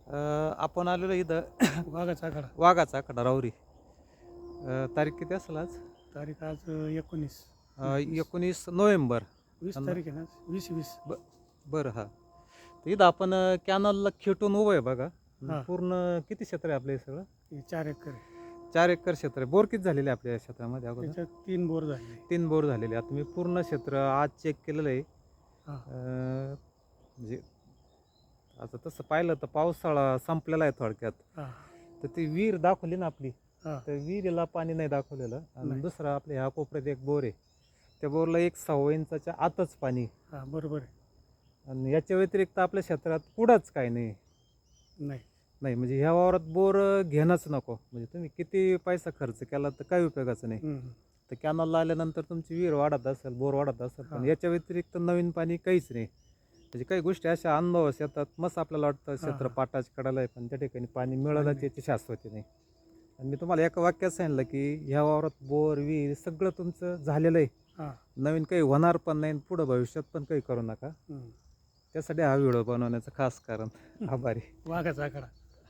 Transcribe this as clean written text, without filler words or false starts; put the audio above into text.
आपण आलेलो इथं वाघाचा आखाडा. वाघाचा आखाडा राहुरी. तारीख किती असेल आज? तारीख आज 19. 19 नोव्हेंबर. 20 अन् तारीख आहे ना, 20. बरं हां. तर इथं आपण कॅनलला खेटून उभं आहे बघा. हां. पूर्ण किती क्षेत्र आहे आपलं हे सगळं? हे 4 एकर आहे. 4 एकर क्षेत्र आहे. बोर किती झालेले आहे आपल्या या क्षेत्रामध्ये अगोदर? त्याच्यात 3 बोर झाले. 3 बोर झालेले. आता मी पूर्ण क्षेत्र आज चेक केलेलं आहे. हां. म्हणजे आता तसं पाहिलं तर पावसाळा संपलेला आहे थोडक्यात. हां. तर ती विहीर दाखवली ना आपली, हां. तर विहिरीला पाणी नाही दाखवलेलं. आणि नाही. दुसरा आपल्या ह्या कोपऱ्यात एक बोर आहे. त्या बोरला 1.25 इंचाच्या आतच पाणी. हां, बरोबर आहे. आणि याच्या व्यतिरिक्त आपल्या क्षेत्रात पुढंच काही नाही. नाही. नाही म्हणजे ह्या वावरात बोर घेणंच नको. म्हणजे तुम्ही किती पैसा खर्च केला तर काही उपयोगाचं नाही. हं. तर कॅनलला आल्यानंतर तुमची विहीर वाढत असेल, बोर वाढत असेल, पण हां. याच्या व्यतिरिक्त नवीन पाणी काहीच नाही. म्हणजे काही गोष्टी अशा अनुभवास येतात. मस्त आपल्याला वाटतं क्षेत्र हां. पाटाच्या कडाला आहे, पण त्या ठिकाणी पाणी मिळालं नाही. त्याची शाश्वती नाही. आणि मी तुम्हाला एका वाक्यात सांगितलं की ह्या वावरात बोर विहीर सगळं तुमचं झालेलं आहे. हां. नवीन काही होणार पण नाही आणि पुढं भविष्यात पण काही करू नका. हं. त्यासाठी हा व्हिडिओ बनवण्याचं खास कारण. आभारी. वाघाचा आखाडा.